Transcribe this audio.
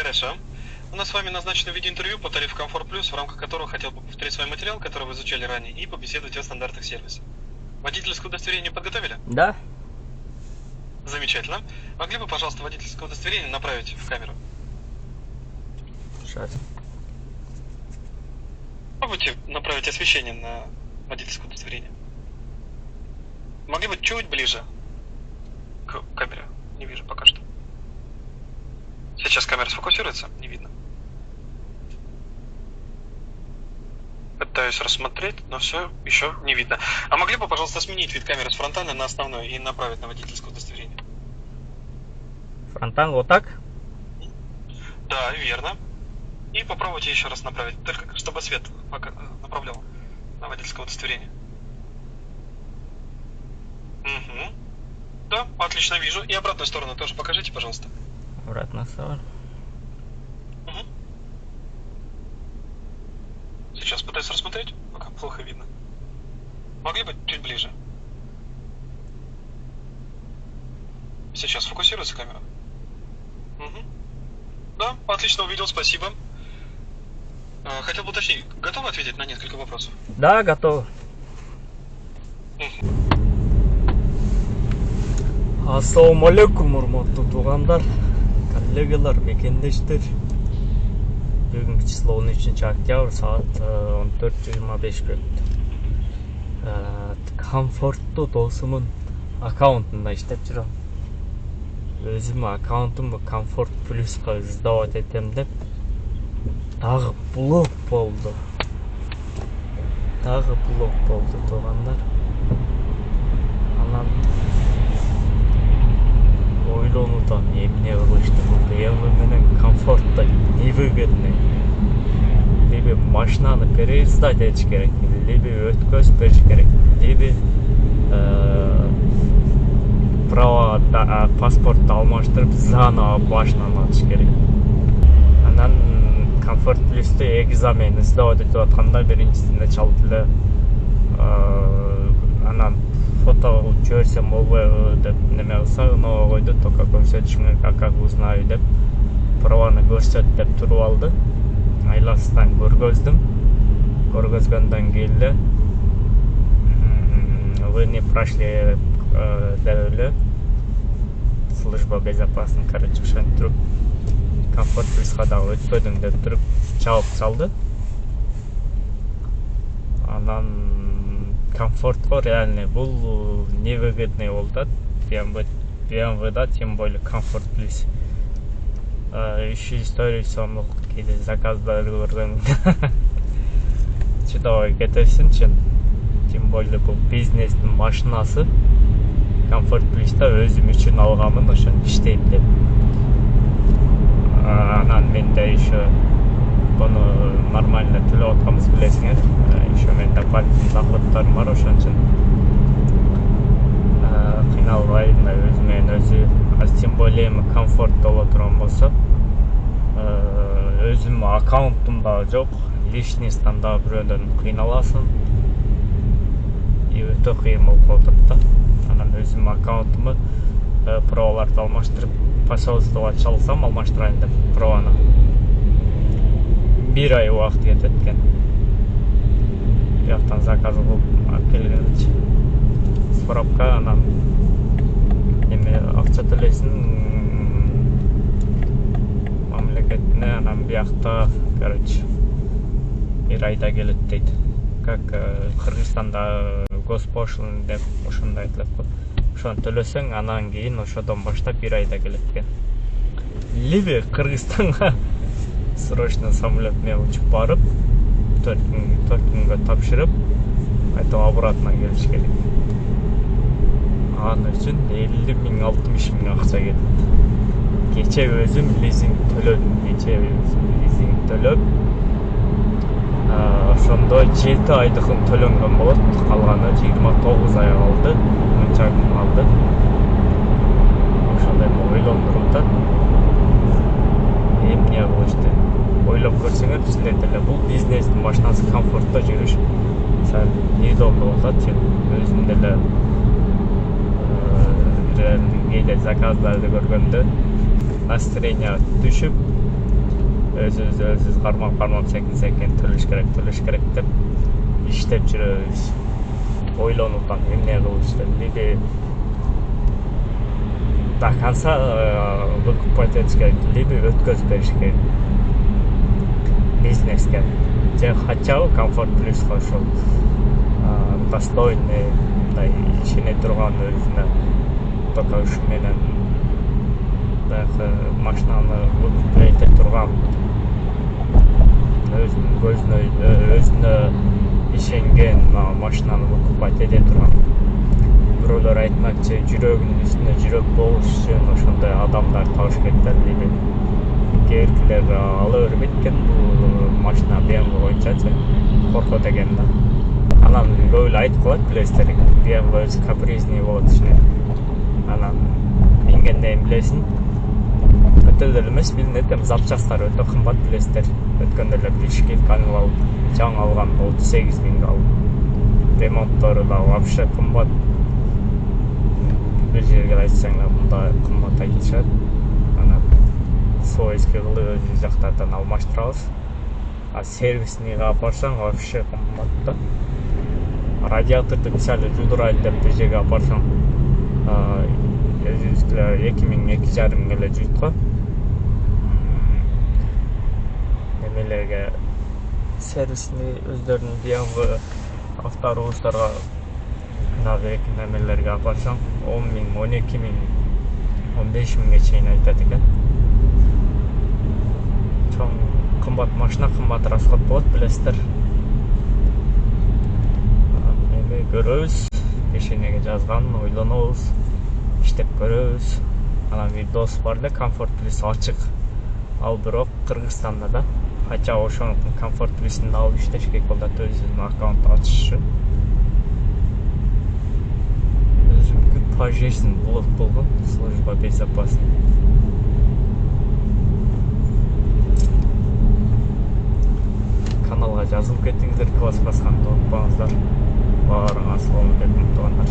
Хорошо. У нас с вами назначено видеоинтервью по тарифу Комфорт Плюс, в рамках которого хотел бы повторить свой материал, который вы изучали ранее, и побеседовать о стандартах сервиса. Водительское удостоверение подготовили? Да. Замечательно. Могли бы, пожалуйста, водительское удостоверение направить в камеру? Сейчас. Попробуйте направить освещение на водительское удостоверение. Могли бы чуть ближе к камере? Не вижу пока что. Сейчас камера сфокусируется? Не видно. Пытаюсь рассмотреть, но все еще не видно. А могли бы, пожалуйста, сменить вид камеры с фронтальной на основной и направить на водительское удостоверение? Фронтал вот так? Да, верно. И попробуйте еще раз направить, только чтобы свет направлял на водительское удостоверение. Угу. Да, отлично вижу. И обратную сторону тоже покажите, пожалуйста. Обратно сторону. Угу. Сейчас пытаюсь рассмотреть, пока плохо видно. Могли бы чуть ближе. Сейчас фокусируется камера. Угу. Да, отлично увидел, спасибо. Хотел бы уточнить, готовы ответить на несколько вопросов? Да, готов. Ассалаумалейкум, урматтуу туугандар, коллегалар, мекендештер. Бүгүнкү число 13 октябрь, саат 14:25 өттү. Комфорттуу досумун аккаунтунда иштеп жүрөм. Өзүмдүн аккаунтумду Комфорт Плюска издабат этем деп дагы блок болду. Туугандар. Анан ойлонуудамын, эмне кылышты бул BMW менен Комфортто невыгодный. Либо машинаны переиздать этиш керек, либо өткөз бериш керек, либо права паспортты алмаштырып заново башынан ачыш керек. Анан Комфорт Плюсту экзамен издабат этип атканда биринчисинде чалып эле анан фото жиберсем болбойбу деп неме кылса, но койду, только көрсөтүшүңөр как узнаю деп праваны көрсөт деп туруп алды. Айласыздан көргөзгөндөн кийин эле вы не прошли деп эле служба безопасности, короче, ошентип туруп Комфорт Плюска дагы өтпөдүң деп туруп жаап салды. Анан Комфортко реально бул невыгодный болду. BMW-да, тем более Комфорт Плюс. Еще историю сомдук кейде заказдарды көргөм. Чыдабай кетесинчи. Тем более бул бизнестин машинасы. Комфорт Плюста өзүм үчүн алганмын, ошон иштейт деп. Анан менде еще буну нормально төлөп атканбыз, билесиңер. Еще менде пакет доходторум бар, ошон үчүн кыйналбайм өзүмөн өзү. Тем более Комфортто боло турган болсо, өзүм аккаунтум дагы жок, личностьтан дагы бирөөдөн кыйналасың. И өтө кыйын болуп калат да. Анан өзүм аккаунтумду праваларды алмаштырып, посольствого чалсам, алмаштырайын деп праваны. 1 ай убакыт кетет экен. Бияктан заказ кылып алып келгенчи. Справка, анан неме акча төлөйсүң мамлекетине, анан биякта, короче, 1 айда келет дейт. Как Кыргызстанда госпошлина деп ошондой айтылат го. Ошону төлөсөң, анан кийин ошодон баштап 1 айда келет экен. Либо Кыргызстанга срочно самолет менен учуп барып, 4 күнгө тапшырып, кайтып обратно келиш керек. Анын үчүн 50 миң, 60 миң акча кетет. Кече өзүм лизинг төлөп, ошондо 7 айдыкын төлөнгөн болот, калганы 29 ай калды, мынча күн калды. Ошондой ойлондуруп атат. Эмне кылышты? Ойлоп көрсөңөр, силер деле бул бизнестин машинасы, Комфортто жүрүш сәл неудобно болот. Өзүм деле кейде заказдарды көргөндө настроение түшүп, өзсүз кармап секин төлөш керек деп иштеп жүрөбүз. Ойлонуп атам эмне кылыш деп. Либи до конца выкупать этиш керек, либо өткөзүп бериш керек бизнеске. Же хотя бы комфорт плюско ошол достойный мындай ишене турган өзүнө только ушу менен баягы машинаны выкупать эте турган өзүнө ишенген машинаны выкупать эте турган. Бирөөлөр айтмакчы, жүрөгүнүн үстүнө жүрөк болуш үчүн ошондой адамдар табыш керек да. Кээкилер ала бербейт экен бул машина BMW боюнчачы, коркот экен да. Анан көп эле айтып коет, билесиздер, BMW өзү капризный болот ишине. Анан мингенден билесиң, өтө деле эмес, билинет, запчасттары өтө кымбат, билесиздер. Өткөндө эле пришкивканы алып, жаңы алган 38 миңге алып. Ремонттору да вообще кымбат. Бир жерге айтсаң да мындай кымбат айтышат. Анан свойский кылып өз жактардан алмаштырабыз. А сервисныйга алып барсаң вообще кымбат да. Радиаторду мисалы жудурайлы деп бир жерге алып барсаң, өзүбүздүкү 2,5 миң эле жүйт го. Немелерге сервисный өздөрүнүн BMW автобустарга навеки немелерге алып барсаң 10 миң, 12 миң, 15 миңге чейин айтат экен. Чоң кымбат машина, кымбат расход болот, билесиздер. Эми көрөбүз, кишинеге жазган, ойлонобуз, иштеп көрөбүз. Анан видос бар да, комфорт плюс ачык. Ал бирок Кыргызстанда да. Хотя ошонун комфорт плюсун алып иштеш керек болду, өзүнүн аккаунт ачыш үчүн. Өзүмдүкү пожизнь блок болгон, служба безопасности. Каналга жазылып кетиңиздер, класс басканды унутпаңыздар. Баарыңар салам деп туугандар.